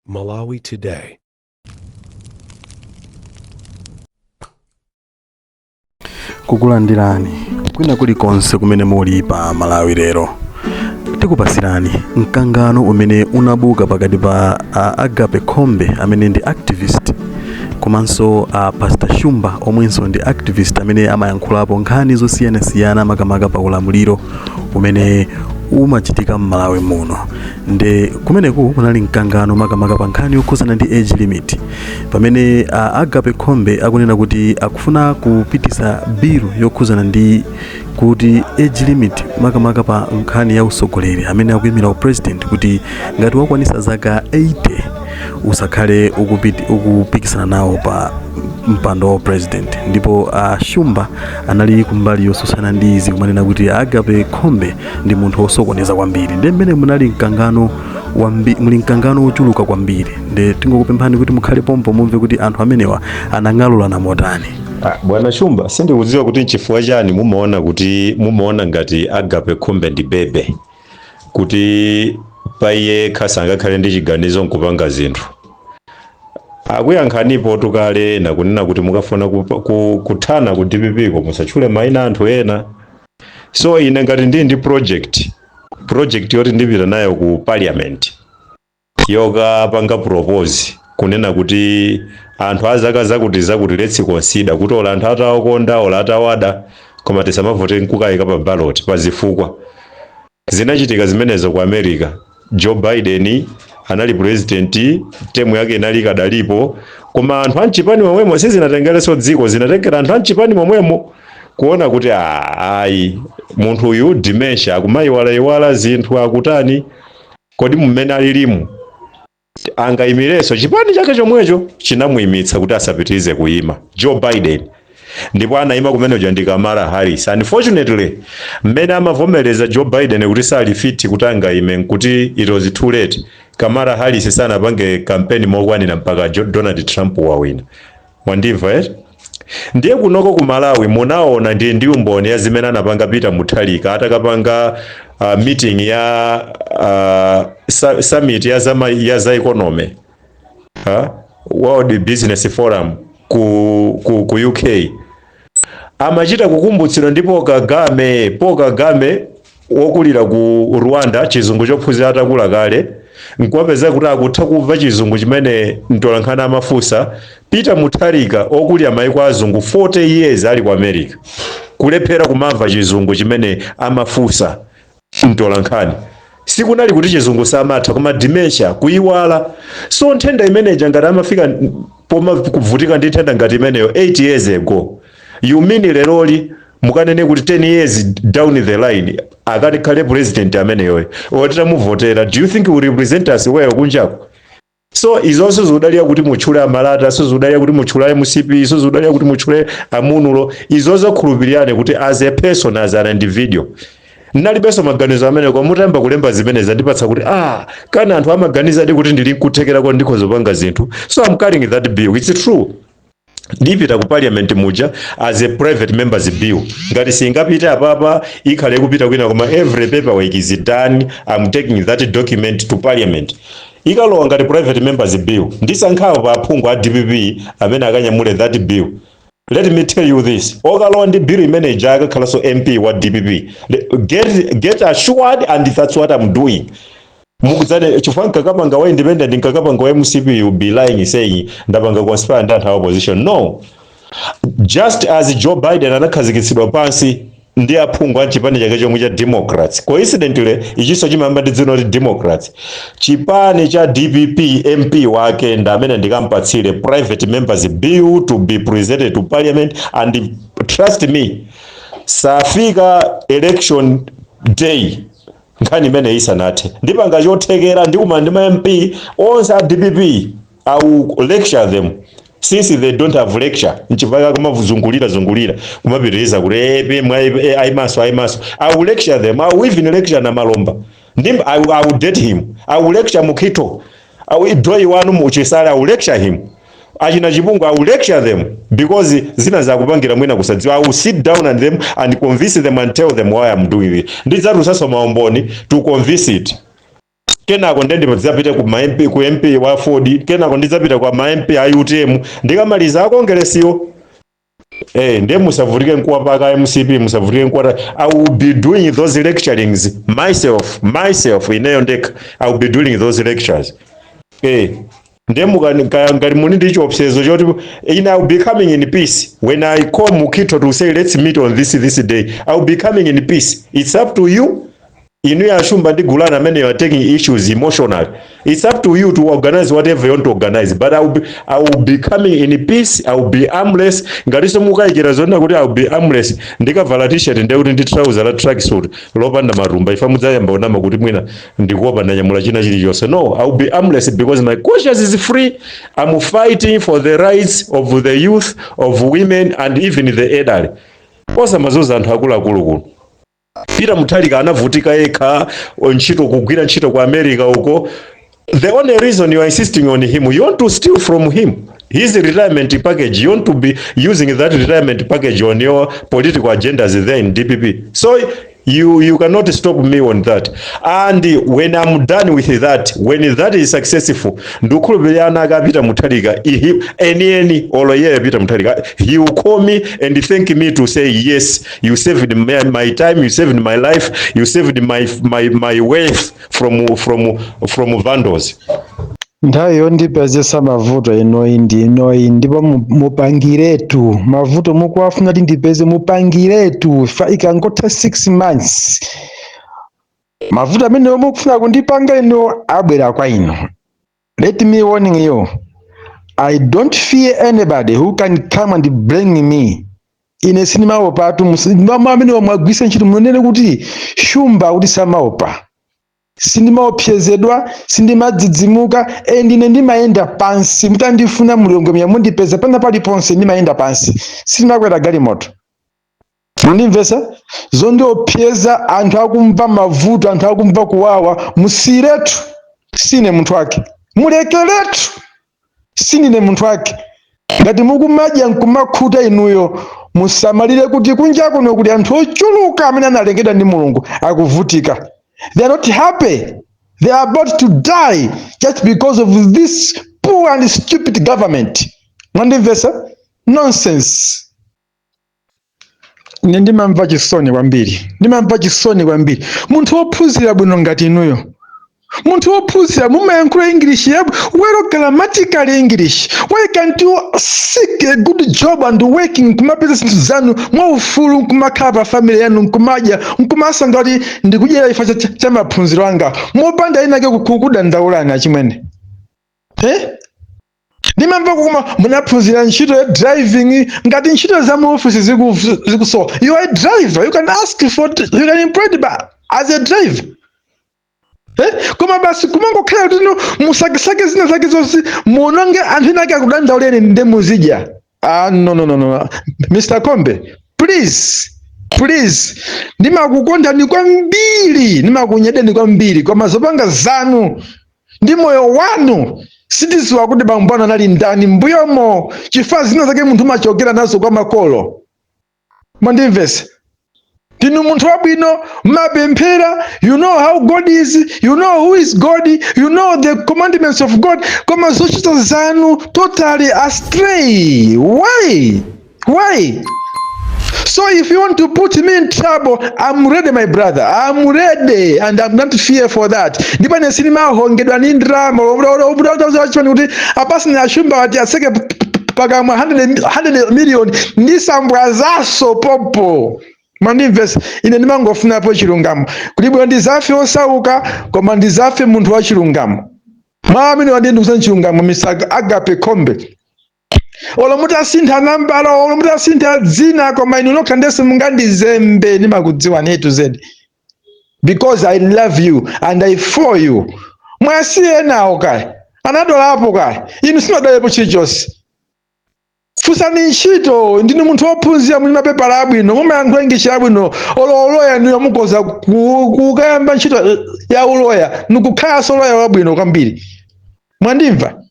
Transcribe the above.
Malawi Today. Kukulandirani kwina kulikonse kumene muli pa Malawi lero. Tikupasirani mkangano umene unabuka pakati pa Agape Khombe amene ndi activist komanso Pastor Shumba omwenso ndi activist amene amayankhulapo nkhani zosiyanasiyana makamaka pa ulamuliro umene umachitika m'Malawi muno. Nde kumeneku kunali mkangano makamaka pa nkhani yokhuzana ndi age limit pamene Agape Khombe akunena kuti akufuna kupitisa bill yokhuzana ndi kuti age limit makamaka pa nkhani ya usogoleri amene akuyimira president kuti ngati wakwanisa zaka 80 usakhale ukupikisana nawo pa mpando wa president. Ndipo Shumba anali kumbali yosusana ndi izi kumanena kuti Agape Khombe ndi munthu osokoneza kwambiri. Nde mmene munali mkangano muli mkangano ochuluka kwambiri. Nde tingokupemphani kuti mukhale pompo mumve kuti anthu amenewa anang'alulana motani. Bwana Shumba, sindikudziwa kuti chifukwa chani mumaona ngati Agape Khombe ndi bebe kuti paiye khasanga khale ndi chiganizo nkupanga zinthu. Akuyankhanipo tukale nakunena kuti mukafuna kuthana ku DPP ko musachule maina anthu ena. So ine ngati ndi project yoti ndipita nayo ku parliament yokapanga propose kunena kuti anthu azaka zakuti let's consider kuti ola anthu atawakonda ola atawada koma tisamavote nkukayika pa ballot pa zifukwa. Zinachitika zimenezo ku America. Joe Biden anali president, temu yake inali kadalipo, koma anthu anchipani momwemo sizinatengereso dziko, zinatengera anthu anchipani momwemo kuona kuti ayi munthu uyu dementia akumayiwala zinthu akutani kodi mmene alilimu angayimireso chipani chake chomwecho chinamuyimitsa kuti asapitirize kuyima Joe Biden. Ndipo anayima kumenejo ndi Kamala Harris. Unfortunately mmene amavomereza Joe Biden kuti sali fit kuti angayime nkuti it was too late. Kamala Harris sanapange campaign mokwanira mpaka Donald Trump wawina. Mwandimva ndiye kunoko ku Malawi munaona ndi umboni ya zimene anapanga Peter Mutharika atakapanga meeting ya summit ya za economy World Business Forum ku UK. Amachita kukumbutsidwa ndipo Kagame wokulira ku Rwanda chizungu chophunzira atakula kale nkwapeza kuti akutha kumva chizungu chimene mtolankhani amafunsa. Peter Mutharika okulira maiko azungu 40 years ali ku America kulephera kumamva chizungu chimene amafunsa mtolankhani. Sikunali kuti chizungu samatha koma dementia kuyiwala. So nthenda imeneja ngati amafika poma kuvutika ndi nthenda ngati imeneyo 8 years ago, you mean leroli mukanene kuti 10 years down the line akati khale president ameneyo otita muvotera, do you think will represent us well kunjako? So izonso zikudalia kuti mutchule amalata, so zikudalia kuti mutchule MCP, so zikudalia kuti mutchule amunulo. Izozo khulupiriyane kuti as a person, as an individual nalibenso maganizo amene kwa mutamba kulemba zimene zandipatsa kuti kana anthu amaganiza ndi kuti ndili nkuthekera kwa ndikhoza panga zinthu. So I'm carrying that bill. It's true. Ndipita ku parliament muja as a private members bill. Ngati singapita apapa ikhale kupita kwina koma every paperwork is done. I'm taking that document to parliament. Ikalowa ngati private members bill. Ndisankhawo pa aphungu a DPP amene akanyamule that bill. Let me tell you this. Okalowa ndi bill imene jaga khalaso MP wa DPP. Get assured, and that's what I'm doing. Mukuzane chifukwa nkakapanga wa independent nkakapanga wa MCP, you be lying saying ndapanga conspire ndi anthu a opposition. No. Just as Joe Biden anakhazikitsidwa pansi ndi aphungu a chipani chake chomwe cha Democrats. Coincidentally ichiso chimamba ndi dzina kuti Democrats. Chipani cha DPP MP wake ndi amene ndikampatsire private members bill to be presented to parliament, and trust me, safika election day nkhani imene isanathe ndipanga chothekera ndikuma ndi ma MP onse a DPP. I will lecture them since they don't have lecture. Nchipaka kumavuzungulira kumapitiriza kuti aimaso. I will lecture them. I will even lecture na Malomba. I will date him. I will lecture Mukito. I will draw wanu muchisala. I will lecture him. Achina Chibungu, I will lecture them because zina za kupangira mwina kusadziwa. I will sit down and them and convince them and tell them why I'm doing it. Ndizatu sasa maomboni to convince it. kenako ndizapita ku MP ku MP wa Ford, kenako ndizapita kwa ma MP a UTM, ndikamaliza akongeresiyo. Ndiye musavutike nkuwa pa MCP, musavutike nkuwa. I will be doing those lecturings myself ineyo ndeka. I will be doing those lectures. Ndiye ngati muni ndi chiopsezo choti I will be coming in peace. When I call Mukito to say let's meet on this day, I will be coming in peace. It's up to you. Inu ya shumba ndi gulana amene you are taking issues emotional. It's up to you to organize whatever you want to organize. But I will be coming in peace. I will be armless. Ngatiso mukaikira zonna kuti I will be armless. Ndikavala t-shirt ndekuti ndi trouser la tracksuit lopanda marumba. Ifa mudzayamba onama kuti mwina ndikuopa ndanyamula china chilichonse. No, I will be armless because my conscience is free. I'm fighting for the rights of the youth, of women, and even the elderly. Osa mazoza anthu akuluakulu kuno. Peter Mutharika anavutika yekha ntchito kugwira ntchito ku America uko. The only reason you are insisting on him, you want to steal from him his retirement package. You want to be using that retirement package on your political agendas there in DPP. So you cannot stop me on that. And when I'm done with that, when that is successful, ndukhulupirana ka Peter Mutharika any oloye Peter Mutharika, he will call me and thank me to say yes, you saved my time, you saved my life, you saved my wealth from vandals. Nthawiyo ndipezesa mavuto inoyi ndipo mupangiretu mavuto mukuwafuna kuti ndipeze mupangiretu ikangotha 6 months mavuto amene mukufuna kundipanga ino abwera kwa ino. Let me warning you, I don't fear anybody who can come and bring me ine sinimaopa atu amene wamwagwisa ntchito munene kuti shumba kuti samaopa. Sindimaopsezedwa, sindimadzidzimuka, ndine ndimayenda pansi. Mutandifuna mulungu mundipeza pana paliponse ndimayenda pansi. Sindimakwera galimoto. Mundimvesa? Zondiopseza anthu akumva mavuto, anthu akumva kuwawa, musiretu. Sine munthu wake. Mulekeretu. Sinine munthu wake. Ngati mukumadya nkumakhuta inuyo, musamalire kuti kunja kuno kuti anthu ochuluka amene analengedwa ndi mulungu akuvutika. They are not happy. They are about to die just because of this poor and stupid government. Mwandimvesa? Nonsense. Ndimamva chisoni kwambiri. Munthu wophunzira bwino ngati inuyo. Munthu wophunzira mumayankhula English yabu, well grammatically English. Why can't you seek a good job and working kumapeza zinthu zanu mwaufulu kumakhala family yanu nkumadya nkumasanga kuti ndikudyera ifa cha maphunziro anga mopanda inake kukudandaulana achimwene. Ndimamva kukuma munaphunzira ntchito ya driving ngati ntchito za mu office zikusowa. You are a driver. You can ask for, you can employed as a driver. Koma basi kumangokhala kuti musakisake zina zake zonse muononge anthu ena ake akudandauleni ndi muzidya. No. Mr. Kombe, please. Ndimakukondani kwambiri, ndimakunyadeni kwambiri koma zopanga zanu ndi moyo wanu sitiziwa kuti bambwana anali ndani mbuyomo chifukwa zina zake munthu machokera nazo kwa makolo. Mwandimvesa? Ndinu munthu wabwino mapemphera, you know how God is, you know who is God, you know the commandments of God, koma zochita zanu totally astray. Why? So if you want to put me in trouble, I'm ready, my brother. I'm ready and I'm not fear for that. Ndipo nesinima hongedwa ni ndrama kuti apasi na shumba wati aseke pakamwa 100 million ndisambwa zaso popo. Mwandimvesa? Ine ndimangofunapo chilungamo. Kulibwera ndizafe osauka koma ndizafe munthu wa chilungamo. Mwamene wandikuza chilungamo Mr. Agape Kombe. Olo mutasintha nambala, olo mutasintha dzina koma inu nokha ndese mungandizembe ndimakudziwa netu zedi. Because I love you and I for you. Mwasiye nawo kale. Anadolapo kale. Inu sinadalepo chilichonse. Fusani ntchito ndinu munthu wophunzira muli mapepala abwino mumayankhula English abwino oloya niyo mukoza kukayamba ntchito ya uloya nikukhala soloya wabwino kwambiri. Mwandimva?